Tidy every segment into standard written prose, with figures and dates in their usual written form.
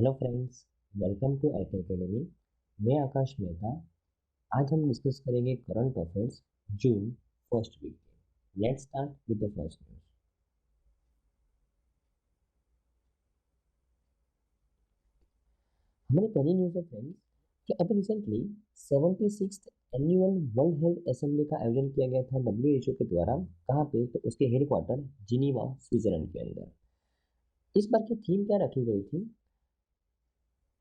Hello friends, welcome to IT academy. मैं आकाश मेहता। आज हम डिस्कस करेंगे current affairs June first week. Let's start with the first news. हमारी पहली न्यूज़ है फ्रेंड्स कि अभी recently 76th annual world health assembly का आयोजन किया गया था WHO के द्वारा। कहाँ पे? तो उसके हेडक्वार्टर जिनीवा स्विट्जरलैंड के अंदर। इस बार की थीम क्या रखी गई थी?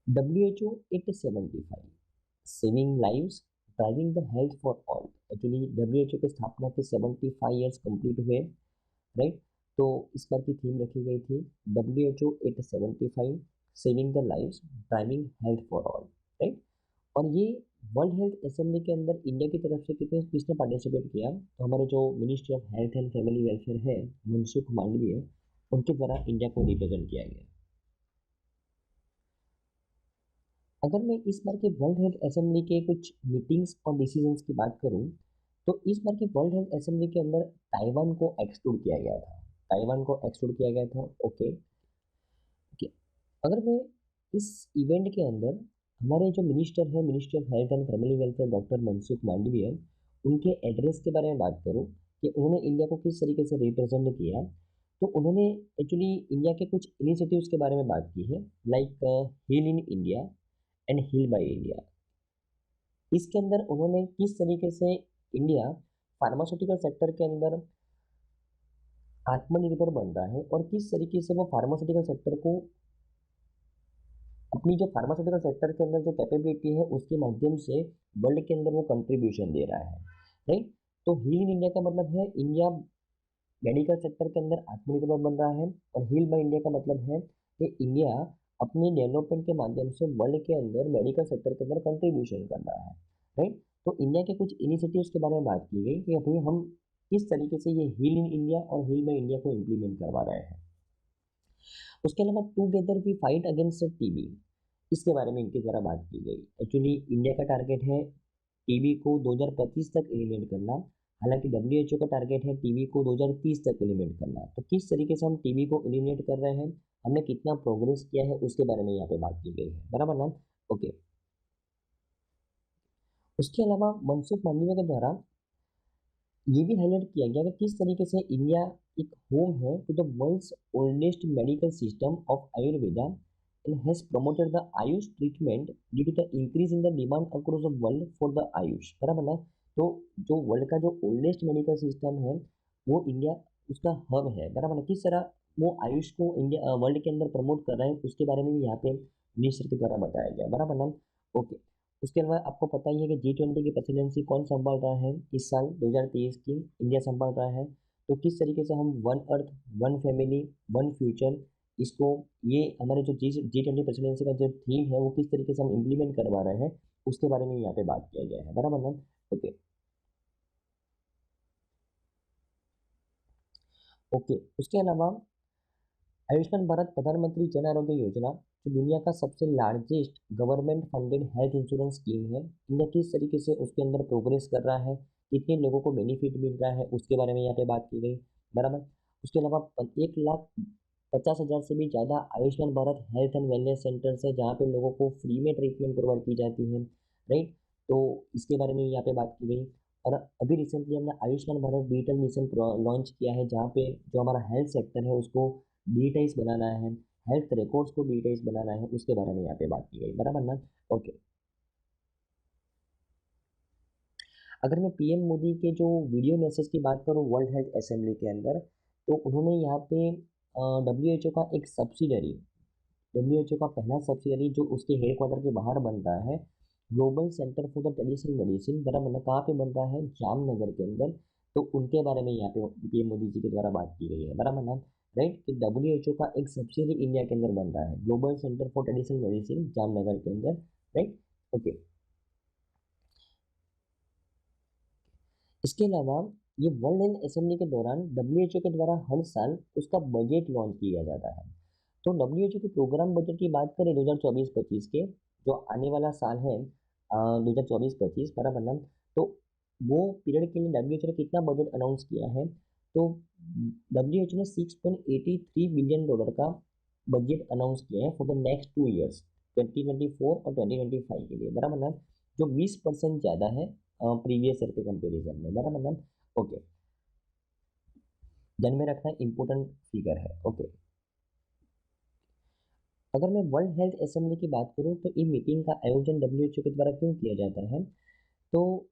WHO 875 saving lives driving the health for all. Actually WHO की स्थापना के 75 ईयर्स कंप्लीट हुए, राइट। तो इस बार की थीम रखी गई थी WHO 875 saving the lives driving health for all, right. और ये वर्ल्ड हेल्थ असेंबली के अंदर इंडिया की तरफ से किसने पार्टिसिपेट किया? तो हमारे जो ministry of health and family welfare है, मनसुख मांडवीय, उनके द्वारा इंडिया को रिप्रेजेंट किया गया। अगर मैं इस बार के वर्ल्ड हेल्थ असेंबली के कुछ मीटिंग्स और डिसीजंस की बात करूं, तो इस बार के वर्ल्ड हेल्थ असेंबली के अंदर ताइवान को एक्सक्लूड किया गया था। ताइवान को एक्सक्लूड किया गया था। Okay okay. अगर मैं इस इवेंट के अंदर हमारे जो मिनिस्टर है, ministry of health and family welfare, doctor Mansukh Mandaviya, उनके एड्रेस के बारे में बात करूं कि उन्होंने इंडिया को किस तरीके से रिप्रेजेंट किया, तो उन्होंने एक्चुअली इंडिया के कुछ इनिशिएटिव्स के बारे में बात की है, like heal in India and heal by India. इसके अंदर उन्होंने किस तरीके से इंडिया फार्मास्यूटिकल सेक्टर के अंदर आत्मनिर्भर बन रहा है और किस तरीके से वो फार्मास्यूटिकल सेक्टर को अपनी जो फार्मास्यूटिकल सेक्टर के अंदर जो कैपेबिलिटी है उसके माध्यम से वर्ल्ड के अंदर वो कंट्रीब्यूशन दे रहा है, राइट। तो हील इन इंडिया का मतलब है इंडिया मेडिकल सेक्टर के अंदर आत्मनिर्भर बन रहा है, और हील बाय इंडिया का मतलब है कि इंडिया अपनी डेवलपमेंट के माध्यम से वर्ल्ड के अंदर मेडिकल सेक्टर के अंदर कंट्रीब्यूशन कर रहा है, राइट। तो इंडिया के कुछ इनिशिएटिव्स के बारे में बात की गई कि अभी हम किस तरीके से ये हील इन इंडिया और हील बाय इंडिया को इम्प्लीमेंट करवा रहे हैं। उसके अलावा together we fight against TB, इसके बारे में इनके द्वारा बात की गई। एक्चुअली इंडिया का टारगेट है टीबी को 2025 तक एलिमिनेट करना, हालांकि WHO का टारगेट है टीबी को 2030 तक एलिमिनेट करना। तो किस तरीके से हम टीबी को एलिमिनेट कर रहे हैं, हमने कितना प्रोग्रेस किया है, उसके बारे में यहाँ पे बात की गई है, बराबर ना? ओके। उसके अलावा मनसुख मांडविया के द्वारा ये भी हाईलाइट किया गया कि किस तरीके से इंडिया एक होम है to the world's oldest medical system of ayurveda and has promoted the AYUSH treatment due to the increase in the demand across the world for the AYUSH, बराबर ना? तो जो वर्ल्ड का जो ओल्डेस्ट मेडिकल सिस्टम है वो इंडिया उसका हब है, बराबर ना? किस तरह वो आयुष को इंडिया वर्ल्ड के अंदर प्रमोट कर रहे हैं उसके बारे में भी यहाँ पे मिनिस्टर के द्वारा बताया गया, बराबर ना? ओके। उसके अलावा आपको पता ही है कि G20 की प्रेसिडेंसी कौन संभाल रहा है इस साल 2023 की? इंडिया संभाल रहा है। तो किस तरीके से हम one earth, one family, one future, इसको, ये हमारे जो G20 प्रेसिडेंसी का जो थीम है वो किस तरीके से हम इम्प्लीमेंट करवा रहे हैं उसके बारे में यहाँ पे बात किया गया है, बराबर ना? Okay okay. उसके अलावा आयुष्मान भारत प्रधानमंत्री जन आरोग्य योजना, जो दुनिया का सबसे largest government funded health insurance scheme है, इंडिया किस तरीके से उसके अंदर प्रोग्रेस कर रहा है, कितने लोगों को बेनिफिट मिल रहा है, उसके बारे में यहाँ पे बात की गई, बराबर। उसके अलावा 1,50,000 से भी ज़्यादा Ayushman Bharat health and wellness centres है जहाँ पे लोगों को फ्री में ट्रीटमेंट प्रोवाइड की जाती है, राइट। तो इसके बारे में यहाँ पे बात की गई। और अभी रिसेंटली हमने Ayushman Bharat digital mission launch किया है जहाँ पे जो हमारा हेल्थ सेक्टर है उसको डिजिटाइज बनाना है, हेल्थ रिकॉर्ड्स को डिजिटाइज बनाना है, उसके बारे में यहाँ पे बात की गई, बराबर ना? ओके। अगर मैं पीएम मोदी के जो वीडियो मैसेज की बात करूँ वर्ल्ड हेल्थ असेंबली के अंदर, तो उन्होंने यहाँ पे WHO का एक सब्सिडरी, WHO का पहला सब्सिडरी जो उसके हेडक्वार्टर के बाहर बन रहा है, global centre for the traditional medicine, बराबर ना? कहाँ पे बन रहा है? जामनगर के अंदर। तो उनके बारे में यहाँ पे पीएम मोदी जी के द्वारा बात की गई है, बराबर ना? राइट, कि WHO का एक सब्सिडरी इंडिया के अंदर बन रहा है, global centre for traditional medicine Jamnagar के अंदर, राइट। ओके। इसके अलावा ये वर्ल्ड हेल्थ असेंबली के दौरान WHO के द्वारा हर साल उसका बजट लॉन्च किया जाता है। तो WHO के प्रोग्राम बजट की बात करें 2024-25 के, जो आने वाला साल है 2024-25, बराबर ना? तो वो पीरियड के लिए WHO ने कितना बजट अनाउंस किया है? तो WHO ने $6.83 बिलियन का बजट अनाउंस किया है फॉर द नेक्स्ट 2 ईयर्स 2024 और 2025 के लिए, बराबर ना, जो 20% ज़्यादा है प्रीवियस ईयर के कंपेरिजन में, बराबर ना। ओके, ध्यान में रखना इंपॉर्टेंट फिगर है। ओके, अगर मैं वर्ल्ड हेल्थ असेंबली की बात करूं तो इन मीटिंग का आयोजन डब्ल्यूएचओ के द्वारा क्यों किया जाता है, तो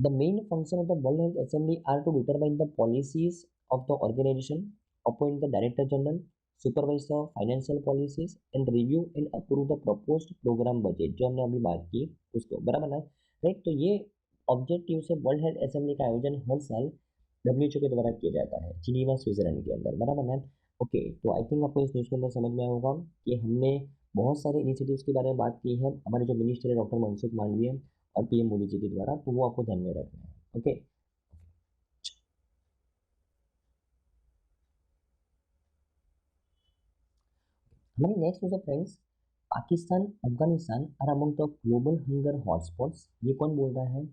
the main function of the World Health Assembly are to determine the policies of the organization, appoint the Director General, supervise the financial policies and review and approve the proposed program budget, जो हमने अभी बात की उसको, बराबर ना, right. तो ये ऑब्जेक्टिव से वर्ल्ड हेल्थ असेंबली का आयोजन हर साल डब्ल्यूएचओ के द्वारा किया जाता है जिनीवा स्विट्जरलैंड के अंदर, बराबर ना। ओके, तो आई थिंक आपको इस न्यूज़ के अंदर समझ में आया होगा कि हमने बहुत सारे इनिशिएटिव्स के बारे में बात की है हमारे जो मिनिस्टर है डॉक्टर मनसुख मांडविया और पीएम मोदी जी के द्वारा, तो वो आपको ध्यान में रखना है। ओके, हमारी नेक्स्ट न्यूज़ है friends, Pakistan Afghanistan are among the global hunger hotspots. ये कौन बोल रहा है,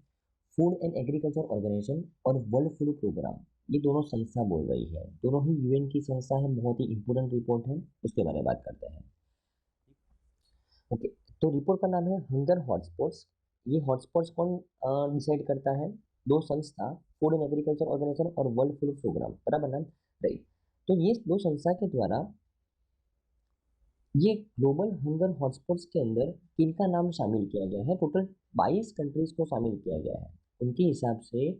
फूड एंड एग्रीकल्चर ऑर्गेनाइजेशन और वर्ल्ड फूड प्रोग्राम, ये दोनों संस्था बोल रही है, दोनों ही यूएन की संस्था है, बहुत ही इंपॉर्टेंट रिपोर्ट है, उसके बारे में बात करते हैं। ओके, तो रिपोर्ट का नाम है हंगर हॉटस्पॉट्स। ये हॉटस्पॉट्स कौन डिसाइड करता है, दो संस्था, फूड एंड एग्रीकल्चर ऑर्गेनाइजेशन और वर्ल्ड फूड प्रोग्राम, बराबर ना, राइट। तो ये दो संस्था के द्वारा ये ग्लोबल हंगर हॉटस्पॉट्स के अंदर किनका नाम शामिल किया गया है, टोटल 22 कंट्रीज को शामिल किया गया है उनके हिसाब से,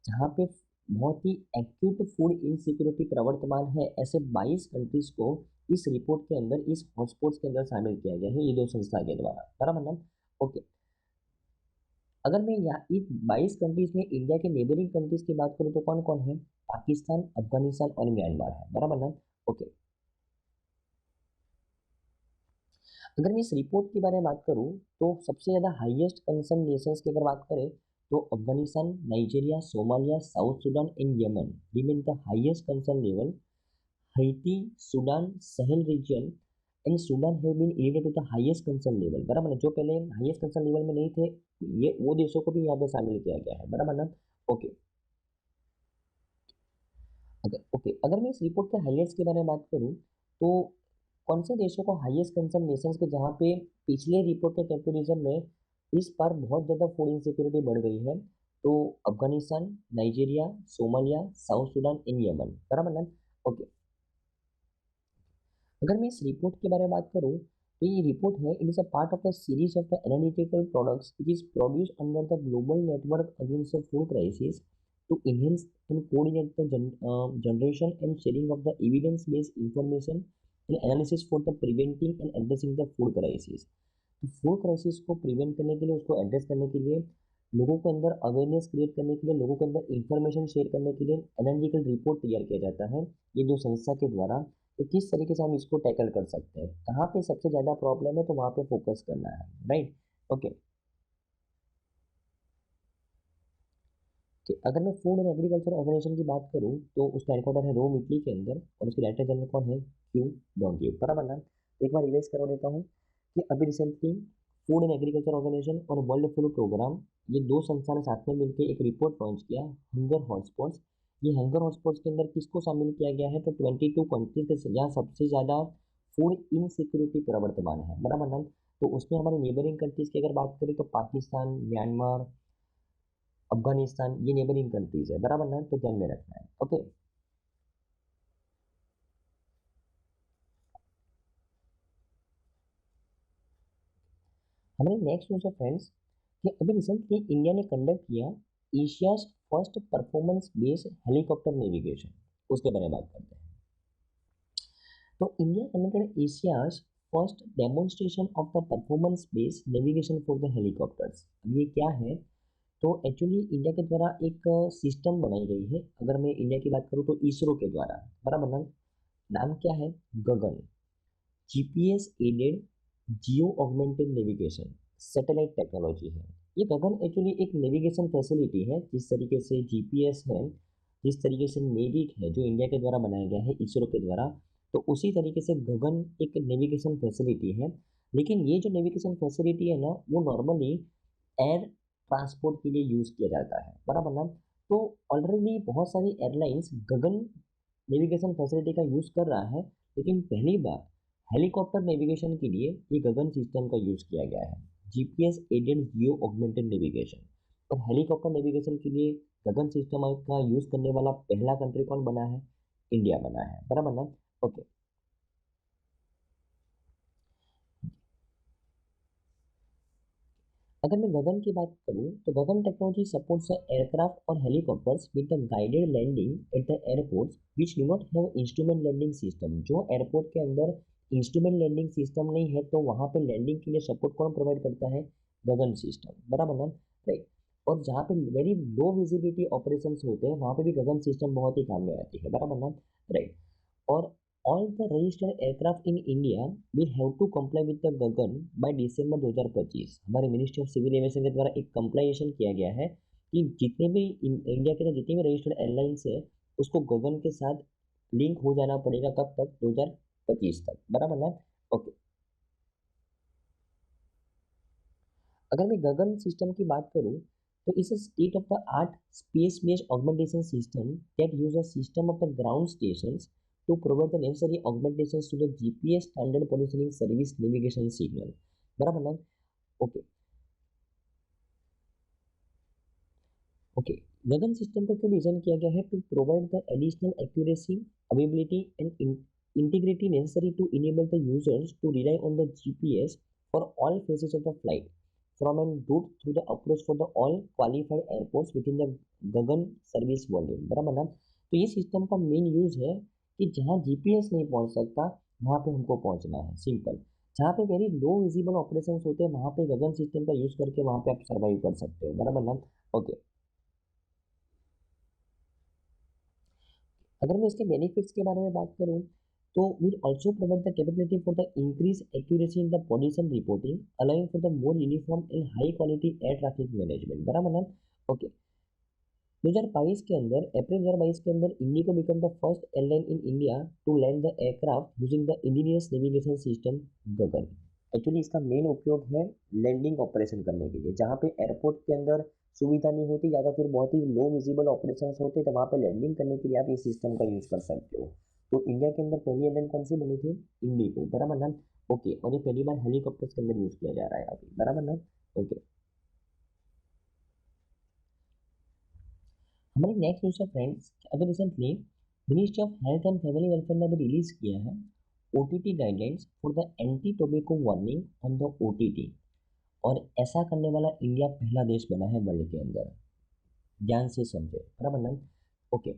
जहाँ पे बहुत ही एक्यूट फूड इनसिक्योरिटी प्रवर्तमान है, ऐसे 22 कंट्रीज को इस रिपोर्ट के अंदर, इस हॉटस्पॉट्स के अंदर शामिल किया गया है ये दो संस्था के द्वारा, बराबर ना। ओके, अगर मैं यहाँ इस 22 कंट्रीज में इंडिया के नेबरिंग कंट्रीज की बात करूँ तो कौन कौन है, पाकिस्तान, अफगानिस्तान और म्यांमार है, बराबर ना। ओके, अगर मैं इस रिपोर्ट के बारे में बात करूँ तो सबसे ज़्यादा हाईएस्ट कंसर्न नेशंस की अगर बात करें तो Afghanistan, Nigeria, Somalia, South Sudan and Yemen remain the highest concern level. Haiti, Sudan, Sahel region and Sudan have been elevated to the highest concern level, बराबर ना, जो पहले हाईएस्ट कंसर्न लेवल में नहीं थे, ये वो देशों को भी यहाँ पे शामिल किया गया है, बराबर ना। ओके, अगर मैं इस रिपोर्ट के हाईलाइट्स के बारे में बात करूँ तो कौन से देशों को हाईएस्ट कंसर्न नेशंस के, जहाँ पे पिछले रिपोर्ट के कंपेरिजन में इस बार बहुत ज़्यादा फूड इनसिक्योरिटी बढ़ गई है, तो Afghanistan, Nigeria, Somalia, South Sudan इन यमन, बराबर ना। ओके, अगर मैं इस रिपोर्ट के बारे में बात करूँ तो ये रिपोर्ट है, it is a part of the series of the analytical products which is produce under the global network against the food crisis to enhance and coordinate the generation and sharing of the evidence-based information and analysis for the preventing and addressing the food crisis। तो food crisis को prevent करने के लिए, उसको address करने के लिए, लोगों के अंदर अवेयरनेस क्रिएट करने के लिए, लोगों के अंदर इंफॉर्मेशन शेयर करने के लिए एनालिटिकल रिपोर्ट तैयार किया जाता है ये दो संस्था के द्वारा, कि किस तरीके से हम इसको टैकल कर सकते हैं, कहाँ पे सबसे ज़्यादा प्रॉब्लम है तो वहाँ पे फोकस करना है, राइट। ओके, कि अगर मैं फूड एंड एग्रीकल्चर ऑर्गेनाइजेशन की बात करूं तो उसका हेडक्वार्टर है रोम इटली के अंदर और उसके डायरेक्टर जनरल कौन है, क्यू डोंगियो, बराबर ना। एक बार रिवाइज करवा देता हूँ कि अभी recently food and agriculture organization और वर्ल्ड फूड प्रोग्राम, ये दो संस्था ने साथ में मिलकर एक रिपोर्ट लॉन्च किया, हंगर हॉटस्पॉट्स। ये हंगर हॉटस्पॉट्स के अंदर किसको शामिल किया गया है, तो 22 कंट्रीज के जहाँ सबसे ज़्यादा फूड इनसिक्योरिटी प्रवर्तमान है, बराबर ना। तो उसमें हमारे नेबरिंग कंट्रीज की अगर बात करें तो पाकिस्तान, म्यांमार, अफगानिस्तान, ये नेबरिंग कंट्रीज है, बराबर ना, तो ध्यान में रखना है। ओके, हमारी नेक्स्ट न्यूज़ है फ्रेंड्स कि अभी रिसेंटली इंडिया ने कंडक्ट किया Asia's first performance based helicopter navigation, उसके बारे में बात करते हैं। तो India conducted Asia's first demonstration of the performance based navigation for the helicopters. अब ये क्या है, तो एक्चुअली इंडिया के द्वारा एक सिस्टम बनाई गई है, अगर मैं इंडिया की बात करूँ तो इसरो के द्वारा, बराबर ना, नाम क्या है, GAGAN, GPS aided geo augmented navigation satellite technology है। ये गगन एक्चुअली एक नेविगेशन फैसिलिटी है, जिस तरीके से जीपीएस है, जिस तरीके से नेविक है जो इंडिया के द्वारा बनाया गया है इसरो के द्वारा, तो उसी तरीके से गगन एक नेविगेशन फैसिलिटी है। लेकिन ये जो नेविगेशन फैसिलिटी है ना, वो नॉर्मली एयर ट्रांसपोर्ट के लिए यूज़ किया जाता है, बराबर ना। तो ऑलरेडी बहुत सारी एयरलाइंस गगन नेविगेशन फैसिलिटी का यूज़ कर रहा है, लेकिन पहली बार हेलीकॉप्टर नेविगेशन के लिए ये गगन सिस्टम का यूज किया गया है, GPS aided geo augmented navigation. और हेलीकॉप्टर नेविगेशन के लिए गगन सिस्टम का यूज करने वाला पहला कंट्री कौन बना है? इंडिया बना है, बराबर ना? ओके। अगर मैं गगन की बात करूं तो गगन टेक्नोलॉजी सपोर्ट्स एयरक्राफ्ट और helicopters with the guided landing at the airports which do not have instrument landing system. जो एयरपोर्ट के अंदर इंस्ट्रूमेंट लैंडिंग सिस्टम नहीं है तो वहां पे लैंडिंग के लिए सपोर्ट कौन प्रोवाइड करता है? गगन सिस्टम, बराबर ना? राइट। और जहाँ पे वेरी लो विजिबिलिटी ऑपरेशंस होते हैं वहां पे भी गगन सिस्टम बहुत ही काम में आती है, बराबर ना? राइट। और all the registered aircraft in India will have to comply with the Gagan by दिसंबर 2025। हमारे मिनिस्ट्री ऑफ सिविल एविएशन के द्वारा एक कंप्लाइजेशन किया गया है कि जितने भी इंडिया के जितने भी रजिस्टर्ड एयरलाइंस है उसको गगन के साथ लिंक हो जाना पड़ेगा। कब तक? 2025 तक, बराबर ना? ओके। अगर मैं गगन सिस्टम की बात करूं तो इस state of the art space based augmentation system that use a system of the ground stations to provide the necessary augmentations to the GPS standard positioning service navigation signal, बराबर ना? Okay. Okay. गगन system को क्यों design किया गया है? To provide the additional accuracy, availability and integrity necessary to enable the users to rely on the GPS for all phases of the flight from en route through the approach for the all qualified airports within the GAGAN service volume, बराबर ना? तो ये system का main use है कि जहाँ GPS नहीं पहुंच सकता वहां पे हमको पहुंचना है, सिंपल। जहाँ पे वेरी लो विजिबल ऑपरेशंस होते हैं वहां पे गगन सिस्टम का यूज करके वहां पे आप सर्वाइव कर सकते हो, बराबर ना? ओके। अगर मैं इसके बेनिफिट्स के बारे में बात करूं तो will also provide the capability for the increase accuracy in the position reporting allowing for the more uniform and high quality air traffic management, बराबर ना? ओके। 2022 के अंदर अप्रैल 2022 के अंदर IndiGo become the first airline in India to land the aircraft using the indigenous navigation system GAGAN. Actually इसका main उपयोग है landing operation करने के लिए, जहाँ पे एयरपोर्ट के अंदर सुविधा नहीं होती या तो फिर बहुत ही लो विजिबल ऑपरेशन होते तो वहाँ पे लैंडिंग करने के लिए आप इस सिस्टम का यूज कर सकते हो। तो इंडिया के अंदर पहली एयरलाइन कौन सी बनी थी? इंडिगो, बराबर ना? ओके। और ये पहली बार हेलीकॉप्टर्स के अंदर यूज किया जा रहा है अभी, बराबर ना? ओके। हमारे नेक्स्ट न्यूज़ है फ्रेंड्स, अभी recently ministry of health and family welfare ने अभी रिलीज किया है OTT guidelines for the anti tobacco warning on the OTT. और ऐसा करने वाला इंडिया पहला देश बना है वर्ल्ड के अंदर। ध्यान से समझे, बराबर ना? ओके।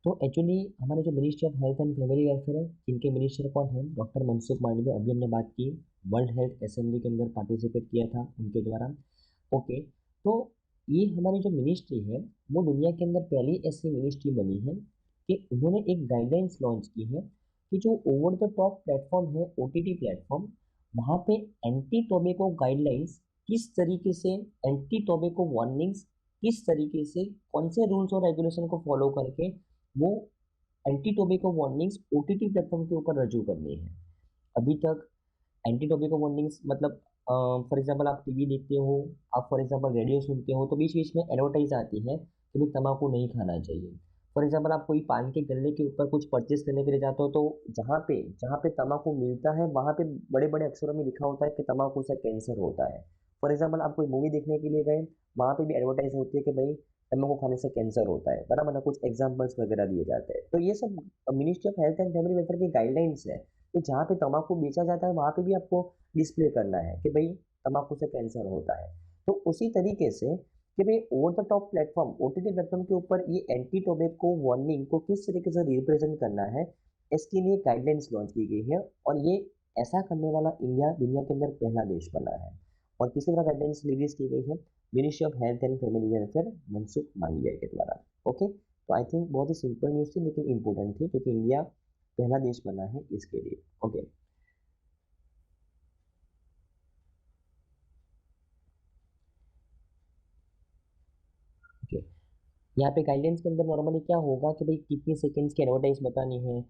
तो एक्चुअली हमारे जो ministry of health and family welfare है, इनके मिनिस्टर कौन है? डॉक्टर मनसुख मांडविया। अभी हमने बात की, वर्ल्ड हेल्थ असेंबली के अंदर पार्टिसिपेट किया था उनके द्वारा। ओके। तो ये हमारी जो मिनिस्ट्री है वो दुनिया के अंदर पहली ऐसी मिनिस्ट्री बनी है कि उन्होंने एक गाइडलाइंस लॉन्च की है कि जो ओवर द टॉप प्लेटफॉर्म है ओटीटी प्लेटफॉर्म, वहाँ पे एंटी टोबैको गाइडलाइंस किस तरीके से, एंटी टोबैको वार्निंग्स किस तरीके से, कौन से रूल्स और रेगुलेशन को फॉलो करके वो anti tobacco warnings OTT platform के ऊपर रजू करनी है। अभी तक एंटी टोबैको वार्निंग्स मतलब फॉर एग्जांपल आप टीवी देखते हो, आप फॉर एग्जांपल रेडियो सुनते हो तो बीच बीच में एडवर्टाइज आती है कि भाई तम्बाकू नहीं खाना चाहिए। फॉर एग्जांपल आप कोई पान के गल्ले के ऊपर कुछ परचेस करने के लिए जाते हो तो जहाँ पे तम्बाकू मिलता है वहाँ पे बड़े बड़े अक्षरों में लिखा होता है कि तम्बाकू से कैंसर होता है। फॉर एग्जाम्पल आप कोई मूवी देखने के लिए गए, वहाँ पे भी एडवर्टाइज होती है कि भाई तम्बाकू खाने से कैंसर होता है, बराबर ना? कुछ एग्जाम्पल्स वगैरह दिए जाते हैं। तो ये सब ministry of health and family welfare की गाइडलाइंस है कि जहाँ पे तम्बाकू बेचा जाता है वहाँ पे भी आपको डिस्प्ले करना है कि भाई तम्बाकू से कैंसर होता है। तो उसी तरीके से कि भाई over the top platform OTT platform के ऊपर ये एंटी टोबैको वार्निंग को किस तरीके से रिप्रेजेंट करना है, इसके लिए गाइडलाइंस लॉन्च की गई है। और ये ऐसा करने वाला इंडिया दुनिया के अंदर पहला देश बना है। और किसी तरह गाइडलाइंस रिलीज की गई है ministry of health and family welfare Mansukh Mandaviya के द्वारा। ओके। तो आई थिंक बहुत ही सिंपल न्यूज़ थी लेकिन इंपॉर्टेंट थी क्योंकि इंडिया पहला देश बना है इसके लिए। ओके। ओके। यहाँ पे गाइडलाइंस के अंदर नॉर्मली क्या होगा कि भाई कितनी सेकंड्स की एडवर्टाइज बतानी है,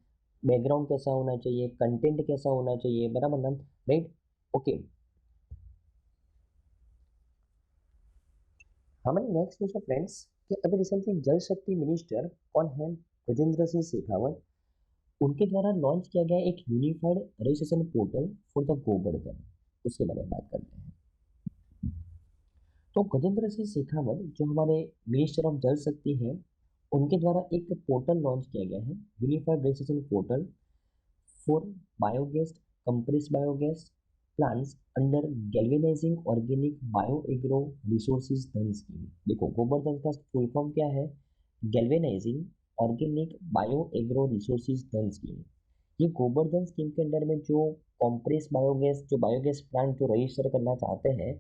बैकग्राउंड कैसा होना चाहिए, कंटेंट कैसा होना चाहिए, बराबर ना? राइट। ओके। हमारे नेक्स्ट न्यूज़ फ्रेंड्स कि अभी रिसेंटली जल शक्ति मिनिस्टर कौन है? गजेंद्र सिंह शेखावत। उनके द्वारा लॉन्च किया गया एक unified registration portal for the Govardhan, उसके बारे में बात करते हैं। तो गजेंद्र सिंह शेखावत जो हमारे मिनिस्टर ऑफ जल शक्ति है, उनके द्वारा एक पोर्टल लॉन्च किया गया है, unified registration portal for biogas, compressed biogas plants under galvanizing organic bioagro resources धन स्कीम। देखो गोवर्धन का फुल फॉर्म क्या है, गैल्वेनाइजिंग ऑर्गेनिक बायोएग्रो रिसोर्सेज धन स्कीम। ये गोवर्धन स्कीम के अंडर में जो कॉम्प्रेस बायोगैस, जो बायोगैस प्लांट जो रजिस्टर करना चाहते हैं,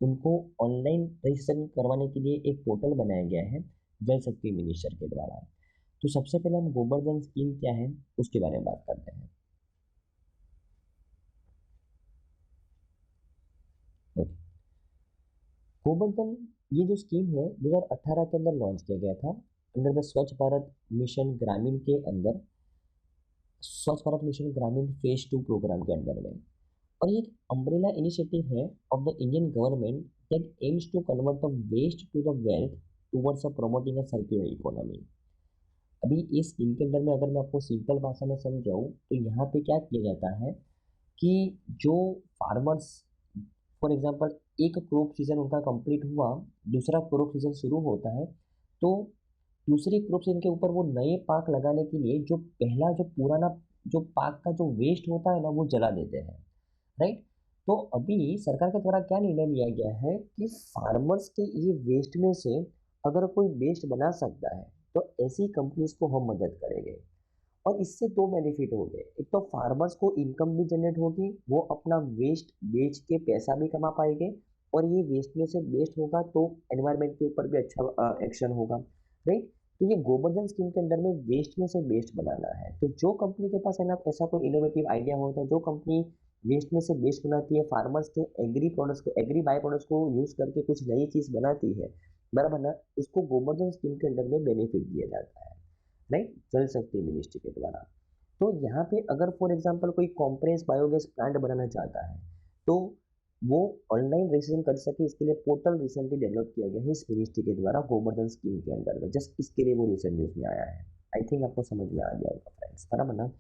उनको ऑनलाइन रजिस्ट्रेशन करवाने के लिए एक पोर्टल बनाया गया है जल शक्ति मिनिस्टर के द्वारा। तो सबसे पहले हम गोवर्धन स्कीम क्या है उसके बारे में बात करते हैं। गोवर्धन ये जो स्कीम है 2018 के अंदर लॉन्च किया गया था अंडर द स्वच्छ भारत मिशन ग्रामीण के अंदर, Swachh Bharat mission Grameen phase 2 programme के अंडर में। और ये एक अम्ब्रेला इनिशिएटिव है of the Indian government that aims to convert the waste to the wealth towards promoting a circular economy. अभी इस स्कीम के अंदर में अगर मैं आपको सिंपल भाषा में समझाऊं तो यहाँ पे क्या किया जाता है कि जो फार्मर्स, फॉर एग्जांपल एक क्रॉप सीजन उनका कंप्लीट हुआ, दूसरा क्रॉप सीजन शुरू होता है, तो दूसरे क्रॉप सीजन के ऊपर वो नए पाक लगाने के लिए जो पहला जो पुराना जो पाक का जो वेस्ट होता है ना वो जला देते हैं, राइट। तो अभी सरकार के द्वारा क्या निर्णय लिया गया है कि फार्मर्स के ये वेस्ट में से अगर कोई बेस्ट बना सकता है तो ऐसी कंपनीज को हम मदद करेंगे। और इससे दो बेनिफिट हो गए, एक तो फार्मर्स को इनकम भी जनरेट होगी, वो अपना वेस्ट बेच के पैसा भी कमा पाएंगे, और ये वेस्ट में से बेस्ट होगा तो एनवायरनमेंट के ऊपर भी अच्छा एक्शन होगा, राइट। तो ये गोवर्धन स्कीम के अंदर में वेस्ट में से बेस्ट बनाना है। तो जो कंपनी के पास है ना ऐसा कोई इनोवेटिव आइडिया होता है, जो कंपनी वेस्ट में से बेस्ट बनाती है, फार्मर्स के एग्री प्रोडक्ट्स को, एग्री बाय प्रोडक्ट्स को यूज करके कुछ नई चीज बनाती है, बराबर ना, उसको गोवर्धन स्कीम के अंदर में बेनिफिट दिया जाता है, राइट, जल शक्ति मिनिस्ट्री के द्वारा। तो यहाँ पे अगर फॉर एग्जांपल कोई कॉम्प्रेस बायोगैस प्लांट बनाना चाहता है तो वो ऑनलाइन रजिस्ट्रेशन कर सके, इसके लिए पोर्टल रिसेंटली डेवलप किया गया है इस मिनिस्ट्री के द्वारा गोवर्धन स्कीम के अंडर में। जस्ट इसके लिए वो रिसेंट न्यूज में आया है। आई थिंक आपको समझ में आ गया होगा फ्रेंड्स, बराबर ना।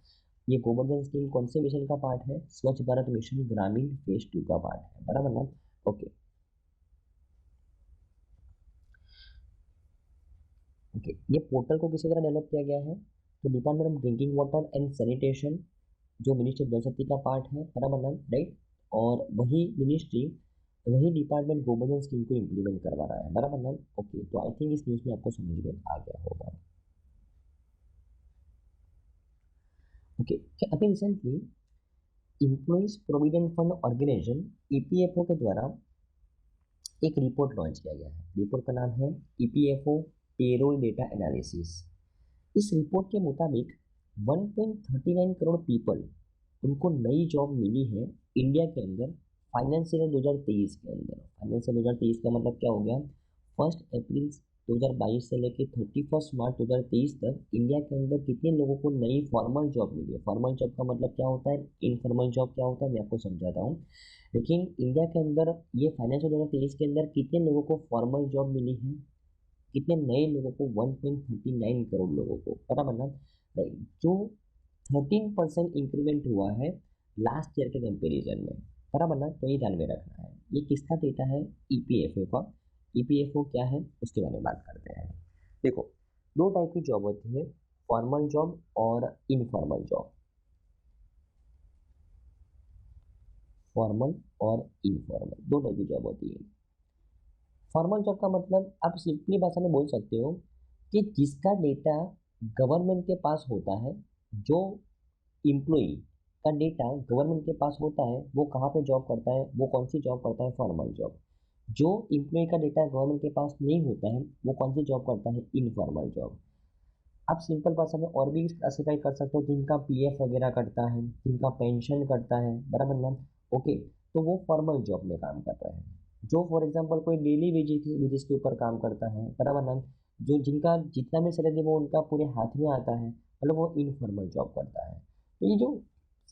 ये गोवर्धन स्कीम कौन से मिशन का पार्ट है, स्वच्छ भारत मिशन ग्रामीण फेज 2 का पार्ट है, बराबर ना। ओके ओके, ये पोर्टल को किसी तरह डेवलप किया गया है, तो department of drinking water and sanitation जो मिनिस्ट्री ऑफ जल शक्ति का पार्ट है, बराबर ना, राइट। और वही मिनिस्ट्री, वही डिपार्टमेंट गोवर्धन स्कीम को इम्प्लीमेंट करवा रहा है, बराबर ना। ओके, तो आई थिंक इस न्यूज़ में आपको समझ में आ गया होगा। ओके, अभी recently employees provident fund organisation EPFO के द्वारा एक रिपोर्ट लॉन्च किया गया है। रिपोर्ट का नाम है ईपीएफओ पेरोल डेटा एनालिसिस। इस रिपोर्ट के मुताबिक 1.39 करोड़ पीपल, उनको नई जॉब मिली है इंडिया के अंदर फाइनेंशियल 2023 के अंदर। फाइनेंशियल 2023 का मतलब क्या हो गया, 1 अप्रैल 2022 से लेकर 31 मार्च 2023 तक इंडिया के अंदर कितने लोगों को नई फॉर्मल जॉब मिली है। फॉर्मल जॉब का मतलब क्या होता है, इनफॉर्मल जॉब क्या होता है, मैं आपको समझाता हूँ। लेकिन इंडिया के अंदर ये फाइनेंशियल 2023 के अंदर कितने लोगों को फॉर्मल जॉब मिली है, कितने नए लोगों को, 1.39 करोड़ लोगों को, बराबर ना, राइट। जो 13% इंक्रीमेंट हुआ है लास्ट ईयर के कंपेरिजन में, बराबर ना। तो ये ध्यान में रखना है। ये किसका डेटा है, ईपीएफओ का। ईपीएफओ क्या है उसके बारे में बात करते हैं। देखो, दो टाइप की जॉब होती है, फॉर्मल जॉब और इनफॉर्मल जॉब। फॉर्मल और इनफॉर्मल दो टाइप की जॉब होती है। फॉर्मल जॉब का मतलब आप सिंपली भाषा में बोल सकते हो कि जिसका डेटा गवर्नमेंट के पास होता है, जो इम्प्लॉई का डेटा गवर्नमेंट के पास होता है वो कहाँ पे जॉब करता है, वो कौन सी जॉब करता है, फॉर्मल जॉब। जो इम्प्लॉई का डेटा गवर्नमेंट के पास नहीं होता है वो कौन सी जॉब करता है, इनफॉर्मल जॉब। आप सिंपल भाषा में और भी क्लासीफाई कर सकते हो, जिनका पीएफ वगैरह कटता है, जिनका पेंशन कटता है, बराबर ना। ओके, तो वो फॉर्मल जॉब में काम कर रहे हैं। जो फॉर एग्जांपल कोई डेली वेजेस के ऊपर काम करता है, बराबर ना, जो जिनका जितना भी सैलरी वो उनका पूरे हाथ में आता है, मतलब वो इनफॉर्मल जॉब करता है। तो ये जो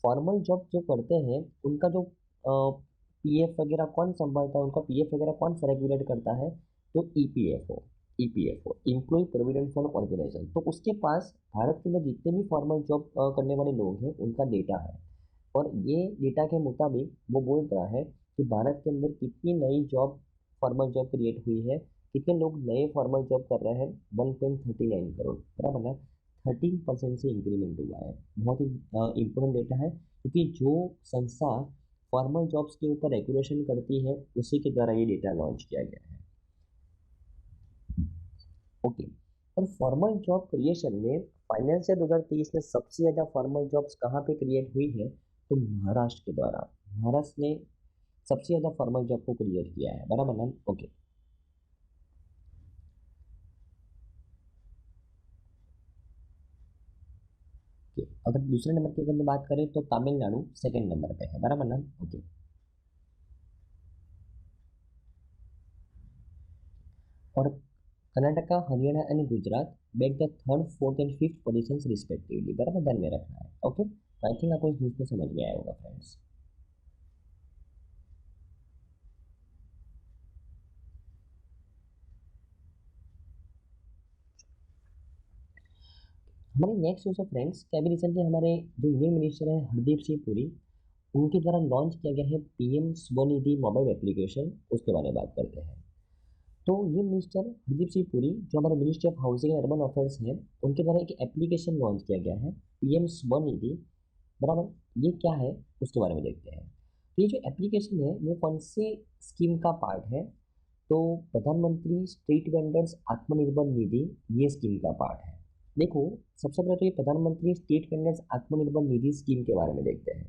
फॉर्मल जॉब जो करते हैं उनका जो पीएफ वगैरह कौन संभालता है, उनका पीएफ वगैरह कौन रेगुलेट करता है, तो EPFO, EPFO, employee provident fund organisation, तो उसके पास भारत के अंदर जितने भी फॉर्मल जॉब करने वाले लोग हैं उनका डेटा है। और ये डेटा के मुताबिक वो बोल रहा है कि भारत के अंदर कितनी नई जॉब, फॉर्मल जॉब क्रिएट हुई है, कितने लोग नए फॉर्मल जॉब कर रहे हैं, 1.39 करोड़, बराबर ना, 13% से इंक्रीमेंट हुआ है। बहुत ही इम्पोर्टेंट डेटा है, क्योंकि जो संस्था फॉर्मल जॉब्स के ऊपर रेगुलेशन करती है उसी के द्वारा ये डेटा लॉन्च किया गया है। ओके, और फॉर्मल जॉब क्रिएशन में फाइनेंशियल 2023 में सबसे ज़्यादा फॉर्मल जॉब्स कहाँ पे क्रिएट हुई है, तो महाराष्ट्र के द्वारा। महाराष्ट्र ने सबसे ज़्यादा फॉर्मल जॉब को क्रिएट किया है, बराबर ना। ओके, अगर दूसरे नंबर की अगर बात करें तो तमिलनाडु सेकंड नंबर पे है, बराबर ना। ओके, और Karnataka, Haryana and Gujarat back the third, fourth and fifth positions respectively, बराबर, ध्यान में रखना है। ओके, तो आई थिंक आपको इस न्यूज़ में समझ में आया होगा फ्रेंड्स। हमारी नेक्स्ट न्यूज़ है फ्रेंड्स, क्या अभी रिसेंटली हमारे जो यूनियन मिनिस्टर है हरदीप सिंह पुरी, उनके द्वारा लॉन्च किया गया है पीएम स्वनिधि मोबाइल एप्लीकेशन, उसके बारे में बात करते हैं। तो ये मिनिस्टर हरदीप सिंह पुरी, जो हमारे ministry of housing and urban affairs है, उनके द्वारा एक एप्लीकेशन लॉन्च किया गया है पीएम स्वनिधि, बराबर। ये क्या है उसके बारे में देखते हैं। तो ये जो एप्लीकेशन है वो कौन सी स्कीम का पार्ट है, तो प्रधानमंत्री स्ट्रीट वेंडर्स आत्मनिर्भर निधि, ये स्कीम का पार्ट है। देखो, सबसे पहले तो ये प्रधानमंत्री street vendors Atmanirbhar Nidhi scheme के बारे में देखते हैं।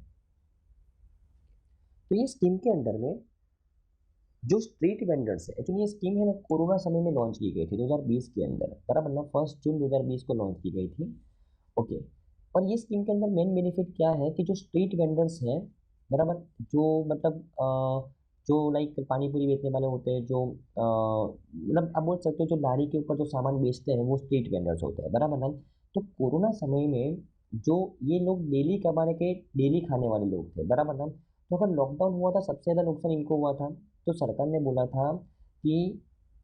तो ये स्कीम के अंडर में जो स्ट्रीट वेंडर्स है, एक्चुअली ये स्कीम है ना कोरोना समय में लॉन्च की गई थी 2020 के अंदर, बराबर ना, 1 जून 2020 को लॉन्च की गई थी। ओके, और ये स्कीम के अंदर मेन बेनिफिट क्या है कि जो स्ट्रीट वेंडर्स हैं, बराबर, जो मतलब जो लाइक पानी पूरी बेचने वाले होते हैं, जो मतलब आप बोल सकते हो जो लारी के ऊपर जो सामान बेचते हैं वो स्ट्रीट वेंडर्स होते हैं, बराबर ना। तो कोरोना समय में जो ये लोग डेली कमाने के डेली खाने वाले लोग थे, बराबर ना, तो अगर लॉकडाउन हुआ था सबसे ज़्यादा नुकसान इनको हुआ था। तो सरकार ने बोला था कि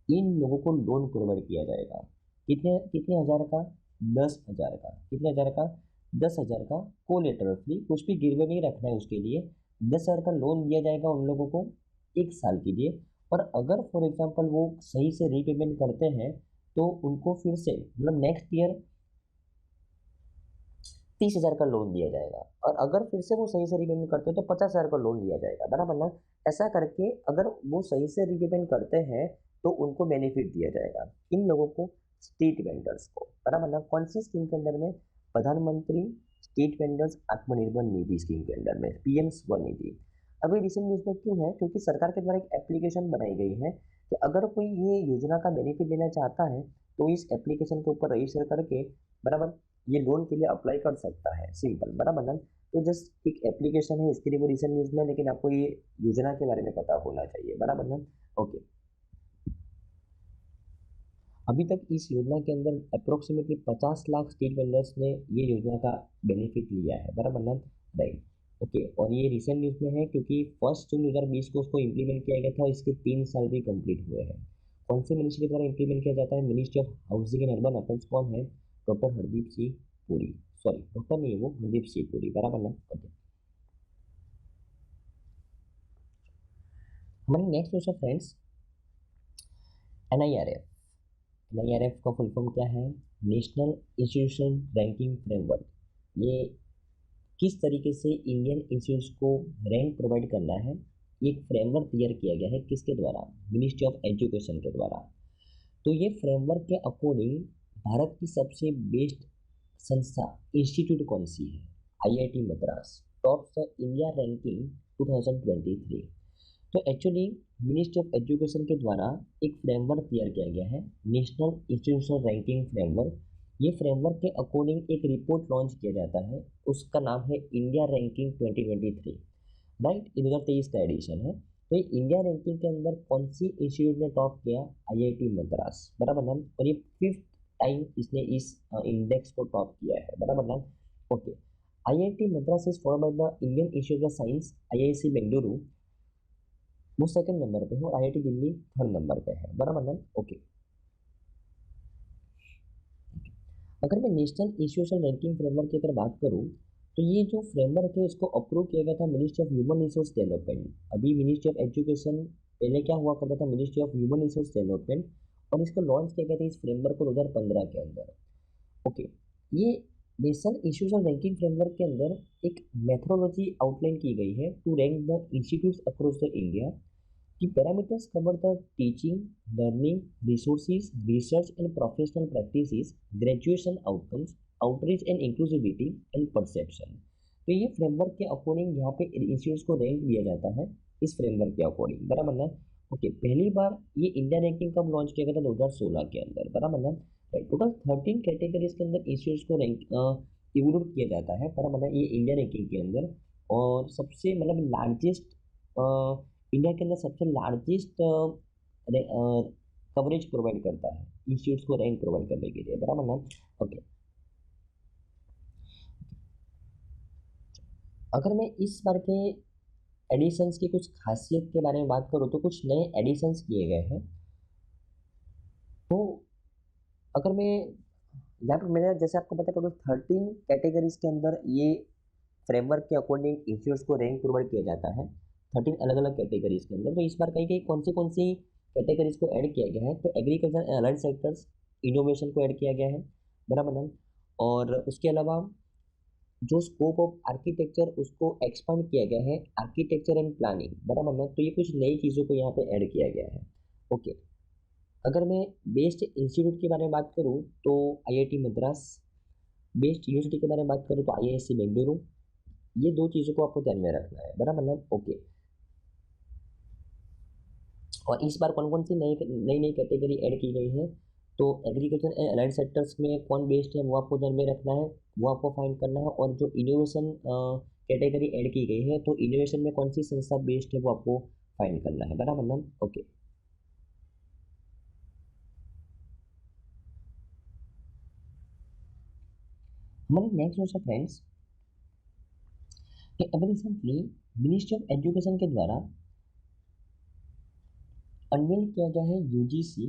इन लोगों को लोन प्रोवाइड किया जाएगा। कितने कितने हज़ार का, 10,000 का, कितने हज़ार का, 10,000 का, कोलेटरल फ्री, कुछ भी गिरवे नहीं रखना है उसके लिए। 10,000 का लोन दिया जाएगा उन लोगों को 1 साल के लिए। और अगर फॉर एग्जांपल वो सही से रीपेमेंट करते हैं तो उनको फिर से मतलब नेक्स्ट ईयर 30,000 का लोन दिया जाएगा। और अगर फिर से वो सही से रीपेमेंट करते हैं तो 50,000 का लोन दिया जाएगा, बराबर ना। ऐसा करके अगर वो सही से रीपेमेंट करते हैं तो उनको बेनिफिट दिया जाएगा, इन लोगों को, स्ट्रीट वेंडर्स को, बराबर ना। कौन सी स्कीम के अंदर में, प्रधानमंत्री street vendors Atmanirbhar Nidhi scheme के अंडर में, पीएम स्वनिधि। अभी रिसेंट न्यूज में क्यों है, क्योंकि सरकार के द्वारा एक एप्लीकेशन बनाई गई है कि अगर कोई ये योजना का बेनिफिट लेना चाहता है तो इस एप्लीकेशन के ऊपर रजिस्टर करके, बराबर, ये लोन के लिए अप्लाई कर सकता है, सिंपल, बराबर ना। तो जस्ट एक एप्लीकेशन है, इसके लिए वो रिसेंट न्यूज में, लेकिन आपको ये योजना के बारे में पता होना चाहिए, बराबर ना। ओके, अभी तक इस योजना के अंदर अप्रोक्सीमेटली 50 लाख स्ट्रीट वेंडर्स ने ये योजना का बेनिफिट लिया है, बराबर ना, राइट। ओके, और ये रिसेंट न्यूज में है क्योंकि 1 जून 2020 को उसको इम्प्लीमेंट किया गया था और इसके 3 साल भी कंप्लीट हुए हैं। कौन से मिनिस्ट्री के द्वारा इम्प्लीमेंट किया जाता है, ministry of housing and urban affairs. कौन है, doctor Hardeep Singh Puri, sorry doctor नहीं है वो, हरदीप सिंह पुरी, बराबर ना। ओके, हमारी next question friends, NIRF. NIRF का फुल फॉर्म क्या है, नेशनल इंस्टीट्यूशन रैंकिंग फ्रेमवर्क। ये किस तरीके से इंडियन इंस्टीट्यूट्स को रैंक प्रोवाइड करना है, एक फ्रेमवर्क तैयार किया गया है, किसके द्वारा, मिनिस्ट्री ऑफ एजुकेशन के द्वारा। तो ये फ्रेमवर्क के अकॉर्डिंग भारत की सबसे बेस्ट संस्था, इंस्टीट्यूट कौन सी है, IIT Madras, top the India ranking 2023। तो एक्चुअली मिनिस्ट्री ऑफ एजुकेशन के द्वारा एक फ्रेमवर्क तैयार किया गया है, नेशनल इंस्टीट्यूशनल रैंकिंग फ्रेमवर्क। ये फ्रेमवर्क के अकॉर्डिंग एक रिपोर्ट लॉन्च किया जाता है, उसका नाम है इंडिया रैंकिंग 2023, राइट। ये 2023 का एडिशन है। तो ये इंडिया रैंकिंग के अंदर कौन सी इंस्टीट्यूट ने टॉप किया, आईआईटी मद्रास, बराबर ना। और ये 5th टाइम इसने इस इंडेक्स को टॉप किया है, बराबर ना। Okay, IIT Madras is followed by the Indian institute of science, IIC Bengaluru, वो सेकंड नंबर पे है और आईआईटी दिल्ली थर्ड नंबर पे है, बराबर ना। ओके, अगर मैं नेशनल इंस्टीट्यूशनल रैंकिंग फ्रेमवर्क की अगर बात करूँ, तो ये जो फ्रेमवर्क है इसको अप्रूव किया गया था ministry of human resource development. अभी मिनिस्ट्री ऑफ एजुकेशन पहले क्या हुआ करता था, ministry of human resource development, और इसको लॉन्च किया गया था इस फ्रेमवर्क को 2015 के अंदर। ओके, ये नेशनल इंस्टीट्यूशनल रैंकिंग फ्रेमवर्क के अंदर एक मेथोडोलॉजी आउटलाइन की गई है to rank the institutes across the India. The parameters cover the teaching, learning, resources, research and professional practices, graduation outcomes, outreach and inclusivity and perception। तो ये framework के according यहाँ पे इंस्टीट्यूट्स को रैंक दिया जाता है इस फ्रेमवर्क के अकॉर्डिंग, बराबर ना। ओके, पहली बार ये इंडिया रैंकिंग कब लॉन्च किया गया था, 2016 के अंदर, बराबर ना। टोटल 13 कैटेगरीज के अंदर इंस्टीट्यूट्स को रैंक इंक्लूड किया जाता है, बराबर ना, ये इंडिया रैंकिंग के अंदर। और सबसे मतलब लार्जेस्ट, इंडिया के अंदर सबसे लार्जेस्ट कवरेज प्रोवाइड करता है इंस्टीट्यूट्स को रैंक प्रोवाइड करने के लिए, बराबर ना। ओके, अगर मैं इस बार के एडिशंस की कुछ खासियत के बारे में बात करूँ तो कुछ नए एडिशंस किए गए हैं। तो अगर मैं यहाँ पर, मेरा जैसे आपको पता है टोटल 13 कैटेगरीज के अंदर ये फ्रेमवर्क के अकॉर्डिंग इंस्टीट्यूट्स को रैंक प्रोवाइड किया जाता है 13 अलग अलग कैटेगरीज के अंदर। तो इस बार कहीं कौन सी कैटेगरीज को ऐड किया गया है, तो agriculture and allied sectors, innovation को ऐड किया गया है, बराबर ना। और उसके अलावा जो स्कोप ऑफ आर्किटेक्चर उसको एक्सपांड किया गया है, आर्किटेक्चर एंड प्लानिंग, बराबर ना। तो ये कुछ नई चीज़ों को यहाँ पे ऐड किया गया है। ओके, अगर मैं बेस्ट इंस्टीट्यूट के बारे में बात करूँ तो आईआईटी मद्रास, बेस्ट यूनिवर्सिटी के बारे में बात करूँ तो आईआईएससी बेंगलुरु। ये दो चीज़ों को आपको ध्यान में रखना है, बराबर ना। ओके, और इस बार कौन कौन सी नई नई नई कैटेगरी ऐड की गई है, तो एग्रीकल्चर एंड अलाइड सेक्टर्स में कौन बेस्ट है वो आपको ध्यान में रखना है, वो आपको फाइंड करना है। और जो इनोवेशन कैटेगरी ऐड की गई है, तो इनोवेशन में कौन सी संस्था बेस्ट है वो आपको फाइंड करना है, बराबर ना। ओके, हमारे नेक्स्ट क्वेश्चन फ्रेंड्स, कि अभी रिसेंटली मिनिस्ट्री ऑफ एजुकेशन के द्वारा अनवेल किया गया है UGC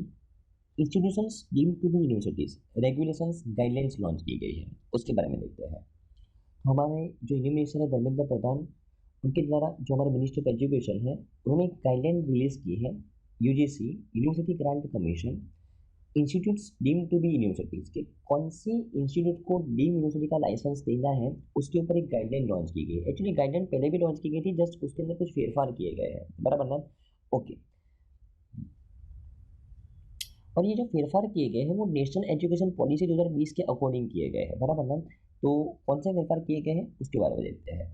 institutions deemed to be universities regulations guidelines launch की गई है, उसके बारे में देखते हैं। तो हमारे जो यूनियन मिनिस्टर है धर्मेंद्र प्रधान, उनके द्वारा जो हमारे मिनिस्ट्री ऑफ एजुकेशन है, उन्होंने एक गाइडलाइन रिलीज की है, UGC university grant commission institutes deemed to be universities के कौन सी इंस्टीट्यूट को डीम यूनिवर्सिटी का लाइसेंस देना है, उसके ऊपर एक गाइडलाइन लॉन्च की गई है। एक्चुअली गाइडलाइन पहले भी लॉन्च की गई थी, जस्ट उसके अंदर कुछ फेरफार किए गए हैं, बराबर ना। ओके, और ये जो फेरफार किए गए हैं वो नेशनल एजुकेशन पॉलिसी 2020 के अकॉर्डिंग किए गए हैं, बराबर ना। तो कौन से फेरफार किए गए हैं उसके बारे में देखते हैं।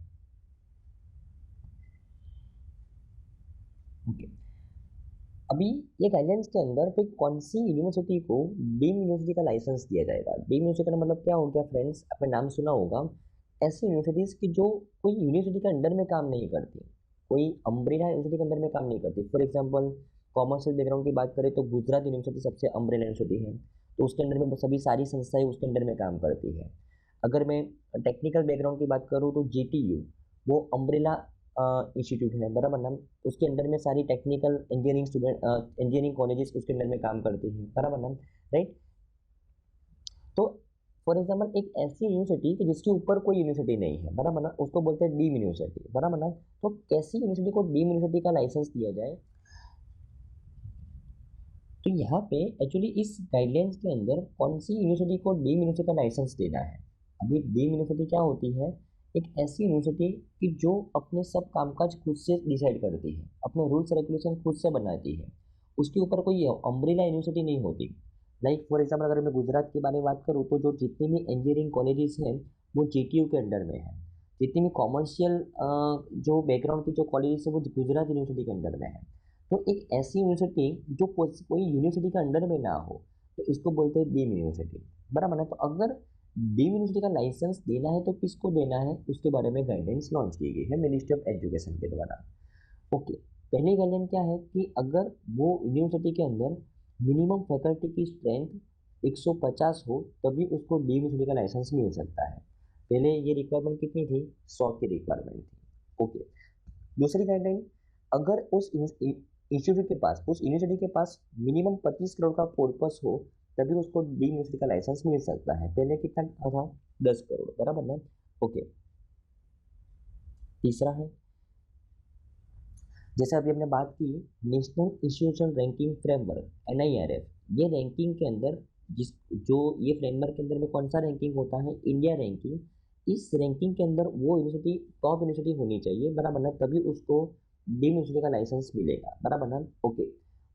ओके, अभी ये गाइडलाइंस के अंदर फिर कौन सी यूनिवर्सिटी को डीम यूनिवर्सिटी का लाइसेंस दिया जाएगा। डीम यूनिवर्सिटी का मतलब क्या हो गया फ्रेंड्स, आपने नाम सुना होगा, ऐसी यूनिवर्सिटीज की जो कोई यूनिवर्सिटी के अंडर में काम नहीं करती, कोई अम्ब्रेला यूनिवर्सिटी के अंदर में काम नहीं करती। फॉर एग्जाम्पल, कॉमर्शियल बैकग्राउंड की बात करें तो गुजरात यूनिवर्सिटी सबसे अम्ब्रेला यूनिवर्सिटी है, तो उसके अंडर में सभी सारी संस्थाएं उसके अंडर में काम करती है। अगर मैं टेक्निकल बैकग्राउंड की बात करूँ तो जीटीयू वो अम्ब्रेला इंस्टीट्यूट है, बराबर ना। उसके अंडर में सारी technical engineering student engineering colleges उसके अंडर में काम करती हैं, बराबर ना, राइट। तो फॉर एग्जाम्पल एक ऐसी यूनिवर्सिटी कि जिसके ऊपर कोई यूनिवर्सिटी नहीं है, बराबर ना, उसको बोलते हैं डीम यूनिवर्सिटी, बराबर ना। तो कैसी यूनिवर्सिटी को डीम यूनिवर्सिटी का लाइसेंस दिया जाए, तो यहाँ पे एक्चुअली इस गाइडलाइंस के अंदर कौन सी यूनिवर्सिटी को डीम यूनिवर्सिटी का लाइसेंस देना है। अभी डीम यूनिवर्सिटी क्या होती है, एक ऐसी यूनिवर्सिटी कि जो अपने सब कामकाज खुद से डिसाइड करती है, अपने रूल्स रेगुलेशन खुद से बनाती है, उसके ऊपर कोई अम्ब्रेला यूनिवर्सिटी नहीं होती। लाइक फॉर एग्जाम्पल अगर मैं गुजरात के बारे में बात करूँ तो जो जितनी भी इंजीनियरिंग कॉलेजेस हैं वो जीटीयू के अंडर में है, जितनी भी कॉमर्शियल जो बैकग्राउंड की जो कॉलेजेस है वो गुजरात यूनिवर्सिटी के अंडर में है। तो एक ऐसी यूनिवर्सिटी जो कोई यूनिवर्सिटी के अंडर में ना हो, तो इसको बोलते हैं डीम यूनिवर्सिटी, बराबर ना। तो अगर डीम यूनिवर्सिटी का लाइसेंस देना है तो किसको देना है उसके बारे में गाइडेंस लॉन्च की गई है मिनिस्ट्री ऑफ एजुकेशन के द्वारा। ओके, पहली गाइडलाइन क्या है कि अगर वो यूनिवर्सिटी के अंदर मिनिमम फैकल्टी की स्ट्रेंथ 150 हो तभी उसको डीम यूनिवर्सिटी का लाइसेंस मिल सकता है। पहले ये रिक्वायरमेंट कितनी थी, 100 की रिक्वायरमेंट थी। ओके, दूसरी गाइडलाइन, अगर उस इंस्टीट्यूट के पास, उस यूनिवर्सिटी के पास मिनिमम 25 करोड़ का कॉर्पस हो तभी उसको डीम यूनिवर्सिटी का लाइसेंस मिल सकता है। पहले कितना था, 10 करोड़, बराबर ना। ओके, तीसरा है, जैसे अभी हमने बात की national institution ranking framework NIRF, ये रैंकिंग के अंदर जिस जो ये फ्रेमवर्क के अंदर में कौन सा रैंकिंग होता है, इंडिया रैंकिंग। इस रैंकिंग के अंदर वो यूनिवर्सिटी टॉप यूनिवर्सिटी होनी चाहिए, बराबर ना, तभी उसको डीम यूनिवर्सिटी का लाइसेंस मिलेगा, बराबर ना। ओके,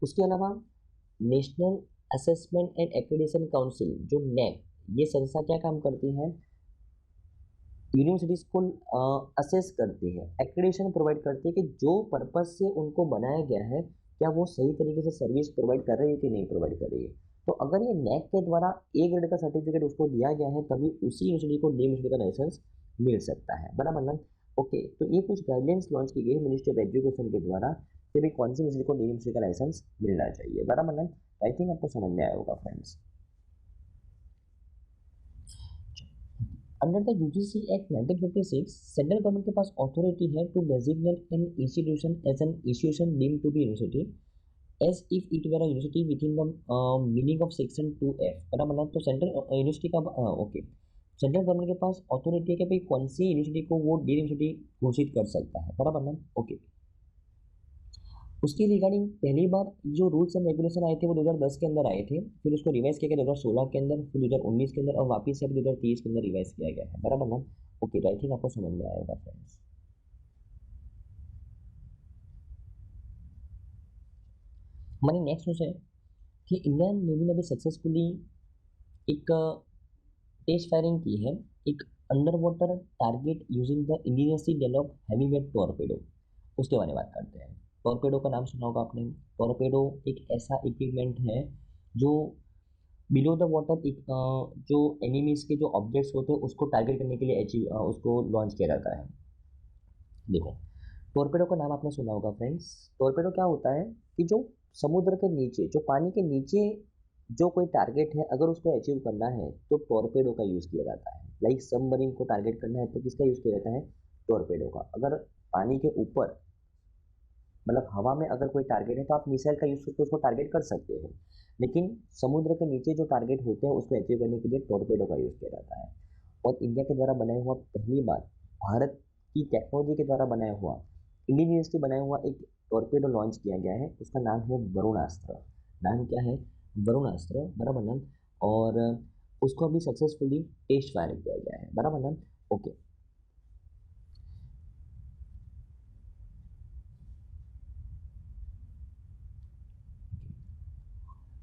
उसके अलावा national assessment and accreditation council जो NAAC, ये संस्था क्या काम करती है, यूनिवर्सिटीज को असेस करती है, एक्रेडिटेशन प्रोवाइड करती है कि जो पर्पज से उनको बनाया गया है क्या वो सही तरीके से सर्विस प्रोवाइड कर रही है कि नहीं प्रोवाइड कर रही है। तो अगर ये NAAC के द्वारा A ग्रेड का सर्टिफिकेट उसको दिया गया है तभी उसी यूनिवर्सिटी को डी यूनिवर्सिटी का लाइसेंस मिल सकता है, बराबर ना। ओके, तो ये कुछ गाइडलाइंस लॉन्च की गई है मिनिस्ट्री ऑफ एजुकेशन के द्वारा कि भाई कौन सी यूनिवर्सिटी को डी यूनिवर्सिटी का लाइसेंस मिलना चाहिए, बराबर ना। आई थिंक आपको समझ में आया होगा friends. Under the UGC act 1956 central government के पास अथॉरिटी है to designate an institution as an institution deemed to be university as if it were a university within the meaning of section 2F, बराबर ना। तो central university का okay, central government के पास authority है कि भाई कौन सी यूनिवर्सिटी को वो डी यूनिवर्सिटी घोषित कर सकता है, बराबर ना। ओके, उसकी रिगार्डिंग पहली बार जो रूल्स एंड रेगुलेशन आए थे वो 2010 के अंदर आए थे, फिर उसको रिवाइज किया गया 2016 के अंदर, फिर 2019 के अंदर और वापस से 2023 के अंदर रिवाइज किया गया है, बराबर ना। ओके, आई थिंक आपको समझ में आएगा फ्रेंड्स। हमारी नेक्स्ट न्यूज है कि इंडियन नेवी ने भी सक्सेसफुली एक टेस्ट फायरिंग की है एक under water target using the indigenously developed heavyweight torpedo. उसके बारे में बात करते हैं। टॉर्पेडो का नाम सुना होगा आपने। टॉर्पेडो एक ऐसा इक्विपमेंट है जो बिलो द वाटर एक जो एनिमीज के जो ऑब्जेक्ट्स होते हैं उसको टारगेट करने के लिए अचीव उसको लॉन्च किया जाता है। देखो, टॉर्पेडो का नाम आपने सुना होगा फ्रेंड्स। टॉर्पेडो क्या होता है कि जो समुद्र के नीचे, जो पानी के नीचे जो कोई टारगेट है अगर उसको अचीव करना है तो टॉर्पेडो का यूज़ किया जाता है। लाइक सबमरीन को टारगेट करना है तो किसका यूज़ किया जाता है, टॉर्पेडो का। अगर पानी के ऊपर मतलब हवा में अगर कोई टारगेट है तो आप मिसाइल का यूज़ करके उसको टारगेट कर सकते हो, लेकिन समुद्र के नीचे जो टारगेट होते हैं उसको अचीव करने के लिए टॉर्पेडो का यूज़ किया जाता है। और इंडिया के द्वारा बनाया हुआ पहली बार भारत की टेक्नोलॉजी के द्वारा बनाया हुआ इंडिजिनियसली बनाया हुआ एक टॉर्पेडो लॉन्च किया गया है, उसका नाम है वरुणास्त्र। नाम क्या है, वरुणास्त्र, बराबर ना। और उसको अभी सक्सेसफुली टेस्ट फायर किया गया है, बराबर ना। ओके,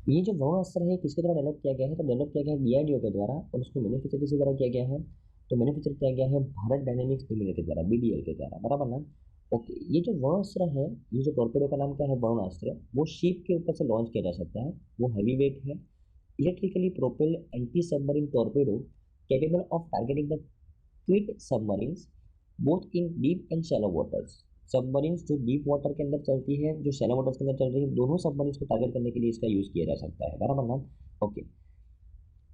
ये जो वरुणास्त्र है किसके द्वारा डेवलप किया गया है, तो डेवलप किया गया है DRDO के द्वारा। और उसको मैन्युफैक्चर किसके द्वारा किया गया है, तो मैन्युफैक्चर किया गया है भारत डायनेमिक्स लिमिटेड के द्वारा, BDL के द्वारा, बराबर ना। ओके, ये जो वरुणास्त्र है, ये जो टॉर्पेडो का नाम क्या है, वरुणास्त्र, वो शिप के ऊपर से लॉन्च किया जा सकता है। वो हैवी वेट है, electrically propelled anti submarine torpedo capable of targeting the quiet submarines both in deep and shallow waters. Submarines जो डीप वाटर के अंदर चलती है, जो शैलो वाटर्स के अंदर चल रही है, दोनों सबमरीन्स को टारगेट करने के लिए इसका यूज़ किया जा सकता है, बराबर ना। ओके,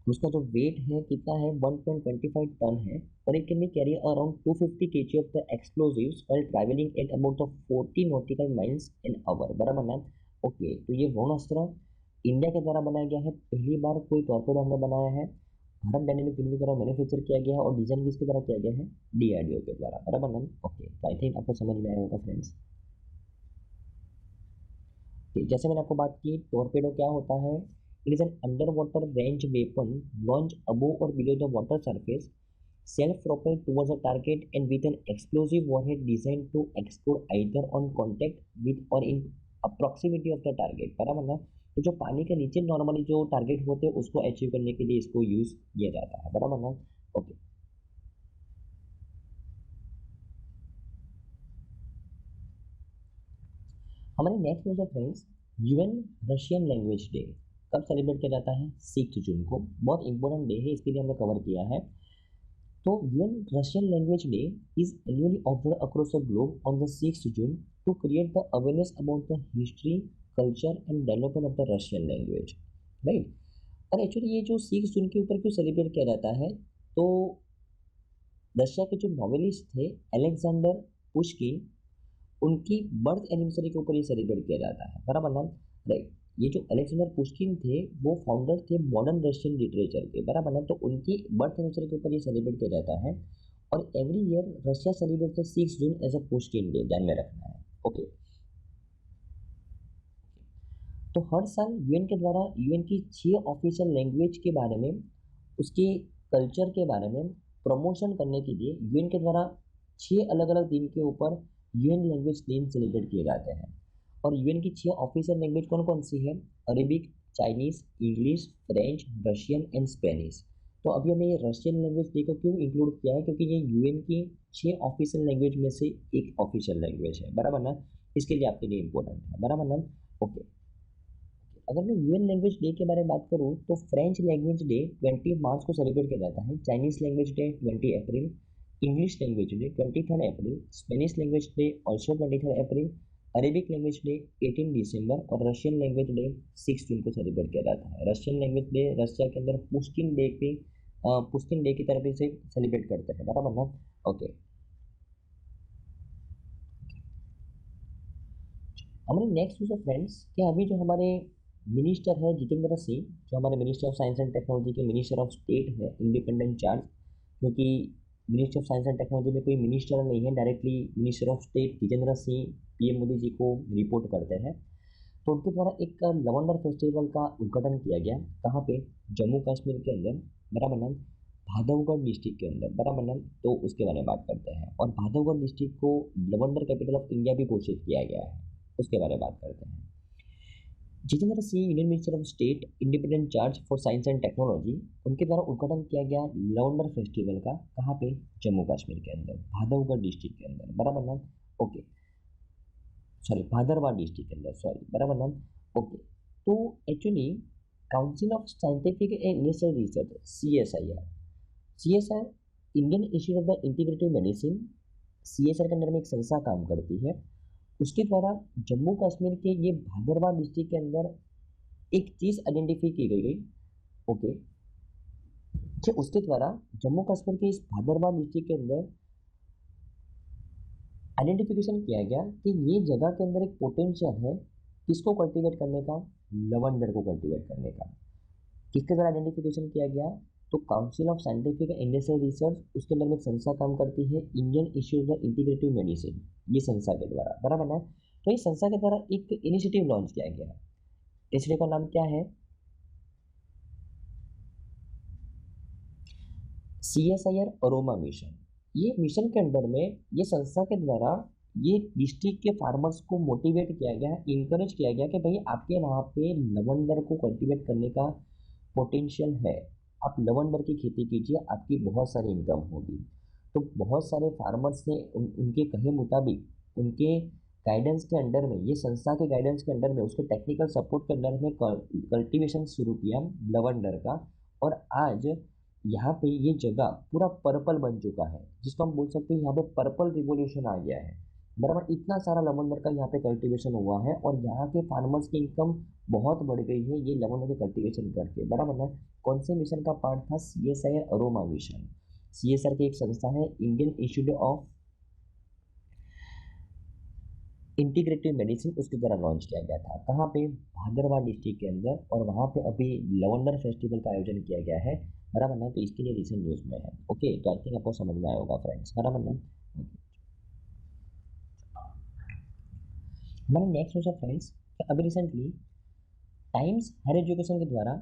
उसका जो वेट है कितना है, 1.25 टन है। और it can be carry around 250 kg of the explosives while travelling at about the 40 nautical miles in hour, बराबर ना। ओके, तो ये वरुणास्त्र इंडिया के द्वारा बनाया गया है, पहली बार कोई टॉर्पेडो हमने बनाया है, भारत डायनेमिक लिमिटेड द्वारा मैन्युफैक्चर किया गया है और डिजाइन किसके द्वारा किया गया है, DRDO के द्वारा, बराबर ना। ओके, तो आई थिंक आपको समझ में आया होगा फ्रेंड्स। जैसे मैंने आपको बात की टॉर्पेडो क्या होता है, it is an under water range weapon launch above or below the water surface, self propelled towards a target and with an explosive warhead design to explode either on contact with or in a proximity of the target, बराबर ना। तो जो पानी के नीचे normally जो target होते हैं उसको अचीव करने के लिए इसको यूज किया जाता है, बराबर ना। ओके, हमारे नेक्स्ट न्यूज है friends, UN Russian language day कब सेलिब्रेट किया जाता है, 6 जून को। बहुत इंपॉर्टेंट डे है, इसके लिए हमने कवर किया है। तो UN Russian language day is annually observe across the globe on the 6 June to create the awareness about the history, culture and development of the Russian language, right. और actually ये जो 6 जून के ऊपर क्यों सेलिब्रेट किया जाता है, तो रशिया के जो नॉवेलिस्ट थे अलेक्जेंडर पुशकिन, उनकी बर्थ एनिवर्सरी के ऊपर ये सेलिब्रेट किया जाता है, बराबर ना, राइट। ये जो अलेक्जेंडर पुश्किन थे वो फाउंडर थे मॉडर्न रशियन लिटरेचर के, बराबर ना। तो उनकी बर्थ एनिवर्सरी के ऊपर ये सेलिब्रेट किया जाता है। और every year Russia celebrate 6 June as a Pushkin day, ध्यान में रखना है। ओके, तो हर साल यूएन के द्वारा यूएन की 6 ऑफिशियल लैंग्वेज के बारे में, उसके कल्चर के बारे में प्रमोशन करने के लिए यूएन के द्वारा 6 अलग अलग दिन के ऊपर यूएन लैंग्वेज दिन सेलिब्रेट किए जाते हैं। और यूएन की 6 ऑफिशियल लैंग्वेज कौन कौन सी है? Arabic, Chinese, English, French, Russian and Spanish. तो अभी हमने ये रशियन लैंग्वेज डे को क्यों इंक्लूड किया है? क्योंकि ये यूएन की 6 ऑफिशियल लैंग्वेज में से एक ऑफिशियल लैंग्वेज है, बराबर ना। इसके लिए आपके लिए इंपॉर्टेंट है, बराबर ना। ओके, अगर मैं यूएन लैंग्वेज डे के बारे में बात करूँ तो फ्रेंच लैंग्वेज डे 20 मार्च को सेलिब्रेट किया जाता है, चाइनीज लैंग्वेज डे 20 अप्रैल, इंग्लिश लैंग्वेज डे 23 अप्रैल, स्पेनिश लैंग्वेज डे ऑल्सो 23 अप्रैल, अरेबिक लैंग्वेज डे 18 दिसंबर और रशियन लैंग्वेज डे 6 जून को सेलिब्रेट किया जाता है। रशियन लैंग्वेज डे रशिया के अंदर पुश्किन डे की तरफ से सेलिब्रेट करते हैं, बराबर ना। ओके, हमारे नेक्स्ट न्यूज़ फ्रेंड्स कि अभी जो हमारे मिनिस्टर है जितेंद्र सिंह, जो हमारे minister of science and technology के मिनिस्टर ऑफ स्टेट है, इंडिपेंडेंट चार्ज, क्योंकि minister of science and technology में कोई मिनिस्टर नहीं है, directly minister of state Jitendra Singh PM Modi ji को रिपोर्ट करते हैं। तो उनके द्वारा एक लवंडर फेस्टिवल का उद्घाटन किया गया, कहाँ पे? जम्मू कश्मीर के अंदर, बराबर ना, भादवगढ़ डिस्ट्रिक्ट के अंदर, बराबर ना। तो उसके बारे में बात करते हैं। और भादवगढ़ डिस्ट्रिक्ट को लवंडर कैपिटल ऑफ इंडिया भी घोषित किया गया है, उसके बारे में बात करते हैं। Jitendra Singh, union minister of state, independent charge for science and technology, उनके द्वारा उद्घाटन किया गया लवंडर फेस्टिवल का, कहाँ पे? जम्मू कश्मीर के अंदर, भादवगढ़ डिस्ट्रिक्ट के अंदर, बराबर ना। ओके, सॉरी, भादरवा डिस्ट्रिक्ट के अंदर, सॉरी, बराबर ना। ओके, तो actually council of scientific and industrial research, CSR Indian institute of the integrative medicine, CSR के अंदर में एक संस्था काम करती है। उसके द्वारा जम्मू कश्मीर के ये भादरवा डिस्ट्रिक्ट के अंदर एक चीज़ आइडेंटिफाई की गई। ओके, कि उसके द्वारा जम्मू कश्मीर के इस भादरवा डिस्ट्रिक्ट के अंदर आइडेंटिफिकेशन किया गया कि ये जगह के अंदर एक पोटेंशियल है, किसको कल्टीवेट करने का? लवंडर को कल्टीवेट करने का। किसके द्वारा आइडेंटिफिकेशन किया गया? तो council of scientific and industrial research, उसके अंदर में एक संस्था काम करती है, Indian institute of integrative medicine, ये संस्था के द्वारा, बराबर ना। तो इस संस्था के द्वारा एक इनिशिएटिव लॉन्च किया गया। इनिशिएटिव का नाम क्या है? CSIR aroma mission. ये मिशन के अंडर में ये संस्था के द्वारा ये डिस्ट्रिक्ट के फार्मर्स को मोटिवेट किया गया, इंकरेज किया गया कि भाई आपके वहाँ पे लवंडर को कल्टीवेट करने का पोटेंशियल है, आप लवंडर की खेती कीजिए, आपकी बहुत सारी इनकम होगी। तो बहुत सारे फार्मर्स ने उनके कहे मुताबिक, उनके गाइडेंस के अंडर में, ये संस्था के गाइडेंस के अंडर में, उसके टेक्निकल सपोर्ट के अंडर में कल्टीवेशन शुरू किया लवंडर का। और आज यहाँ पे ये जगह पूरा पर्पल बन चुका है, जिसको हम बोल सकते हैं यहाँ पे पर्पल रिवोल्यूशन आ गया है, बराबर। इतना सारा लवंडर का यहाँ पे कल्टीवेशन हुआ है और यहाँ के फार्मर्स की इनकम बहुत बढ़ गई है ये लवंडर के कल्टीवेशन करके, बराबर ना। कौन से मिशन का पार्ट था? CSIR aroma mission. CSR की एक संस्था है, Indian institute of integrative medicine, उसके द्वारा लॉन्च किया गया था। कहाँ पे? भादरवा डिस्ट्रिक्ट के अंदर। और वहाँ पे अभी लवंडर फेस्टिवल का आयोजन किया गया है, बराबर ना। तो इसके लिए रिसेंट न्यूज़ में है। ओके, तो आई थिंक आपको समझ में आया होगा फ्रेंड्स, बराबर ना। हमारे नेक्स्ट न्यूज़ है फ्रेंड्स, अभी रिसेंटली टाइम्स हायर एजुकेशन के द्वारा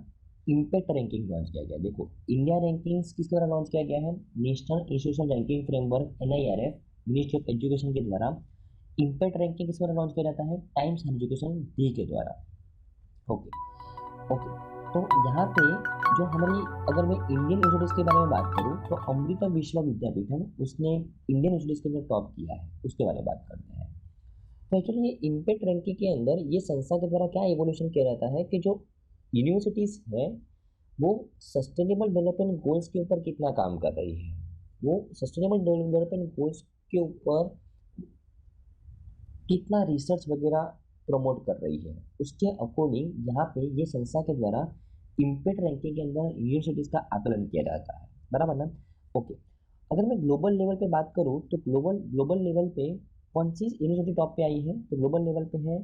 इम्पैक्ट रैंकिंग लॉन्च किया गया। देखो, इंडिया रैंकिंग्स किसके द्वारा लॉन्च किया गया है? National institution ranking framework, NIRF, ministry of education के द्वारा इम्पैक्ट रैंकिंग किस द्वारा लॉन्च किया जाता है? टाइम्स हायर एजुकेशन डी के द्वारा। ओके, ओके, तो यहाँ पे जो हमारी, अगर मैं इंडियन इंस्टीट्यूट्स के बारे में बात करूँ तो अमृता विश्व विद्यापीठम, उसने इंडियन इंस्टीट्यूट्स के अंदर टॉप किया है, उसके बारे में बात करते हैं। तो एक्चुअली ये इम्पैक्ट रैंकिंग के अंदर ये संस्था के द्वारा क्या एवोल्यूशन किया जाता है कि जो यूनिवर्सिटीज़ है वो सस्टेनेबल डेवलपमेंट गोल्स के ऊपर कितना काम कर रही है, वो सस्टेनेबल डेवलपमेंट गोल्स के ऊपर कितना रिसर्च वगैरह प्रमोट कर रही है, उसके अकॉर्डिंग यहाँ पे ये संस्था के द्वारा इम्पैक्ट रैंकिंग के अंदर यूनिवर्सिटीज़ का आकलन किया जाता है, बराबर ना। ओके, अगर मैं ग्लोबल लेवल पे बात करूँ तो ग्लोबल लेवल पे कौन सी यूनिवर्सिटी टॉप पे आई है? तो ग्लोबल लेवल पे है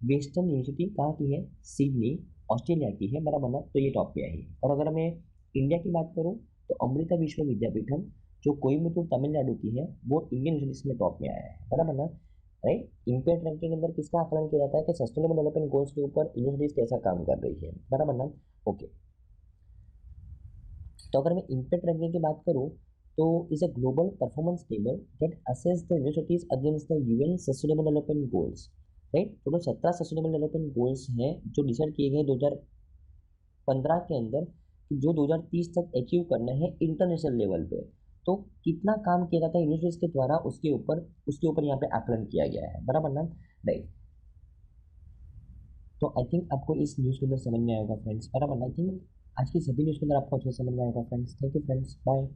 वेस्टर्न यूनिवर्सिटी कहाँ की है? सिडनी, ऑस्ट्रेलिया की है, बराबर ना? तो ये टॉप पे आई है। और अगर मैं इंडिया की बात करूँ तो अमृता विश्व विद्यापीठम जो कोयम्बटूर तमिलनाडु की है वो इंडियन यूनिवर्सिटीज में टॉप में आया है, बराबर ना? राइट। इम्पैक्ट रैंकिंग के अंदर किसका आकलन किया जाता है कि सस्टेनेबल डेवलपमेंट गोल्स के ऊपर यूनिवर्सिटीज कैसा काम कर रही है, बराबर ना? ओके। तो अगर मैं इम्पैक्ट रैंकिंग की बात करूँ तो is a global performance table that assess the universities against the UN sustainable development goals. Right. Total 17 sustainable development goals हैं जो डिसाइड किए गए 2015 के अंदर कि जो 2030 तक अचीव करना है इंटरनेशनल लेवल पे। तो कितना काम किया जाता है यूनिवर्सिटीज के द्वारा उसके ऊपर यहाँ पे आकलन किया गया है, बराबर ना? राइट। तो आई थिंक आपको इस न्यूज़ के अंदर समझ में आएगा फ्रेंड्स, बराबर ना? आई थिंक आज की सभी न्यूज़ के अंदर आपको अच्छे से समझ में आएगा friends. Thank you friends, bye.